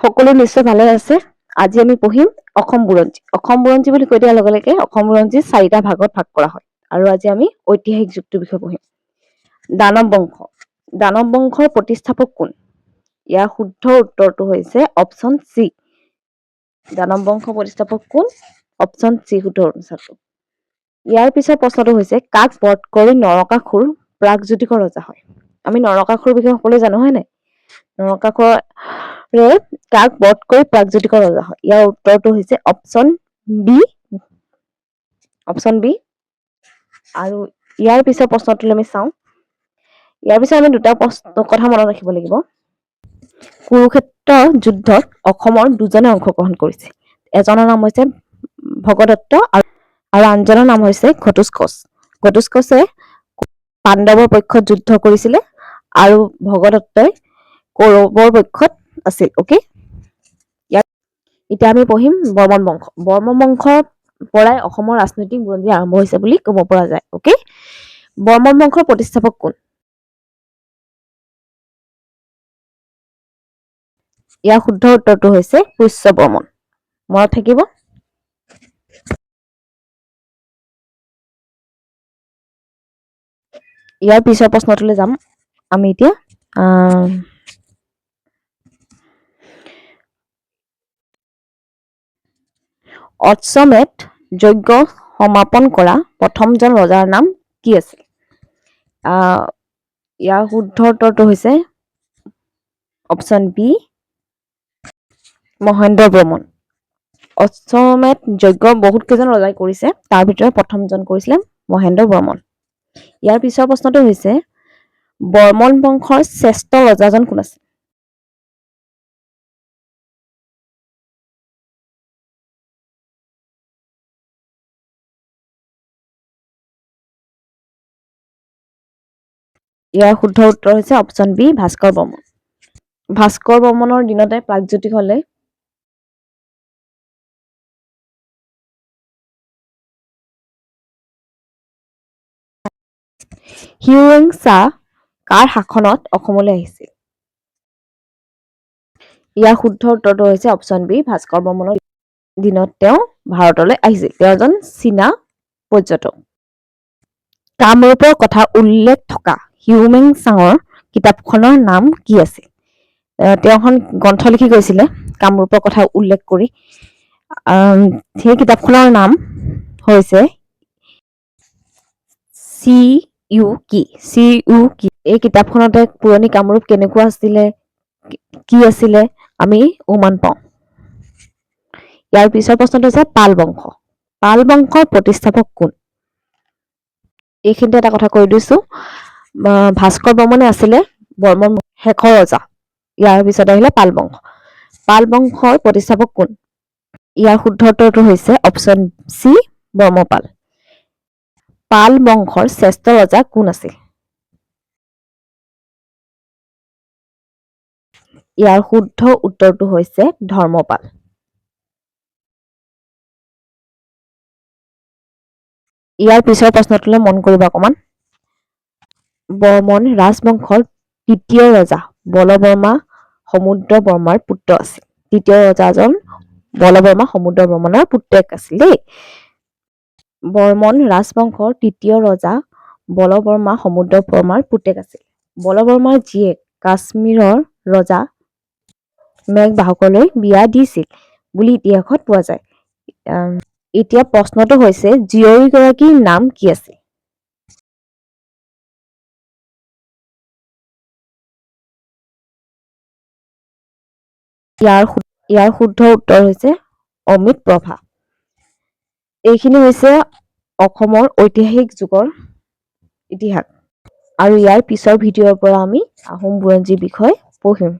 সকলো নিশ্চয় ভালে আছে। আজি আমি পঢ়িম অসম বুৰঞ্জী। অসম বুৰঞ্জী বুলি কৈ দিয়াৰ লগে লগে অসম বুৰঞ্জী 4টা ভাগত ভাগ কৰা হয়। আৰু আজি আমি ঐতিহাসিক যুগটোৰ বিষয়ে পঢ়িম। দানৱ বংশ। দানৱ বংশৰ প্ৰতিষ্ঠাপক কোন? ইয়াৰ শুদ্ধ উত্তৰটো হৈছে অপচন চি। দানৱ বংশ প্ৰতিষ্ঠাপক কোন? অপচন চি শুদ্ধ উত্তৰটো। ইয়াৰ পিছৰ প্ৰশ্নটো হৈছে কাক বধ কৰি নৰকাসুৰ প্ৰাগজ্যোতিষৰ ৰজা হয়? আমি নৰকাসুৰৰ বিষয়ে সকলোৱে জানো হয় নাই? নৰকাসুৰে কাক বধ কৰি প্ৰাগজ্যোতিষৰ ৰজা হয়? ইয়াৰ উত্তৰটো হৈছে অপচন বি। Option B. আৰু ইয়াৰ পিছৰ প্ৰশ্নটোলৈ আমি চাওঁ। ইয়াৰ পিছত আমি দুটা কথা মনত ৰাখিব লাগিব। কুৰুক্ষেত্ৰ যুদ্ধত অসমৰ দুজনে অংশগ্ৰহণ কৰিছে। এজনৰ নাম হৈছে ভগদত্ত আৰু আনজনৰ নাম হৈছে ঘটোৎকচ। ঘটোৎকচে পাণ্ডৱৰ পক্ষত যুদ্ধ কৰিছিলে আৰু ভগদত্তই কৌৰৱৰ পক্ষত আছিল। অকে, এতিয়া আমি পঢ়িম বৰ্মন বংশ। বৰ্মন বংশৰ পৰাই অসমৰ ৰাজনৈতিক বুৰঞ্জী আৰম্ভ হৈছে বুলি ক'ব পৰা যায়। অকে, বৰ্মন বংশৰ প্ৰতিষ্ঠাপক কোন? ইয়াৰ শুদ্ধ উত্তৰটো হৈছে পুষ্য বৰ্মন। মনত থাকিব। ইয়াৰ পিছৰ প্ৰশ্নটোলৈ যাম আমি এতিয়া। অশ্বমেধ যজ্ঞ সমাপন কৰা প্ৰথমজন ৰজাৰ নাম কি আছিল? ইয়াৰ শুদ্ধ উত্তৰটো হৈছে অপচন বি মহেন্দ্ৰ বৰ্মন। অশ্বমেধ যজ্ঞ বহুত কেইজন ৰজাই কৰিছে, তাৰ ভিতৰত প্ৰথমজন কৰিছিলে মহেন্দ্ৰ বৰ্মন। ইয়াৰ পিছৰ প্ৰশ্নটো হৈছে বৰ্মন বংশৰ শ্ৰেষ্ঠ ৰজাজন কোন আছিল? ইয়াৰ শুদ্ধ উত্তৰ হৈছে অপচন বি ভাস্কৰ বৰ্মন। ভাস্কৰ বৰ্মনৰ দিনতে প্ৰাগজ্যোতিষ হলে। হিউৱেন-চাং কাৰ শাসনত অসমলৈ আহিছিল? ইয়াৰ শুদ্ধ উত্তৰটো হৈছে অপচন বি ভাস্কৰ বৰ্মনৰ দিনত তেওঁ ভাৰতলৈ আহিছিল। তেওঁ এজন চীনা পৰ্যটক। কামৰূপৰ কথা উল্লেখ থকা হিউৱেন-চাঙৰ কিতাপখনৰ নাম কি আছিল? তেওঁ এখন গ্ৰন্থ লিখি গৈছিলে কামৰূপৰ কথা উল্লেখ কৰি। সেই কিতাপখনৰ নাম হৈছে চি.ইউ.কি। এই কিতাপখনতে পুৰণি কামৰূপ কেনেকুৱা আছিলে, কি আছিলে আমি অনুমান পাওঁ। ইয়াৰ পিছৰ প্ৰশ্নটো হৈছে পাল বংশ। পাল বংশৰ প্ৰতিষ্ঠাপক কোন? এইখিনিতে এটা কথা কৈ দিছো, ভাস্কৰ বৰ্মনে আছিলে বৰ্মন শেষৰ ৰজা। ইয়াৰ পিছত আহিলে পাল বংশ। পাল বংশৰ প্ৰতিষ্ঠাপক কোন? ইয়াৰ শুদ্ধ উত্তৰটো হৈছে অপচন চি বৰ্মপাল। পাল বংশৰ শ্ৰেষ্ঠ ৰজা কোন আছিল? ইয়াৰ শুদ্ধ উত্তৰটো হৈছে ধৰ্মপাল। ইয়াৰ পিছৰ প্ৰশ্নটোলৈ মন কৰিব অকমান। বৰ্মন ৰাজবংশৰ তৃতীয় ৰজা বলবৰ্মা সমুদ্ৰ বৰ্মাৰ পুত্ৰ আছিল। তৃতীয় ৰজাজন বলবৰ্মা সমুদ্ৰ বৰ্মনৰ পুত্ৰেক আছিল দেই। বৰ্মন ৰাজবংশৰ তৃতীয় ৰজা বলবৰ্মা সমুদ্ৰ বৰ্মাৰ পুতেক আছিল। বলবৰ্মাৰ জীয়েক কাশ্মীৰৰ ৰজা মেঘবাহকলৈ বিয়া দিছিল বুলি ইতিহাসত পোৱা যায়। এতিয়া প্ৰশ্নটো হৈছে জীয়ৰীগৰাকীৰ নাম কি আছিল? ইয়াৰ শুদ্ধ উত্তৰ হৈছে অমৃতপ্ৰভা। এইখিনি হৈছে অসমৰ ঐতিহাসিক যুগৰ ইতিহাস। আৰু ইয়াৰ পিছৰ ভিডিঅ'ৰ পৰা আমি আহোম বুৰঞ্জীৰ বিষয়ে পঢ়িম।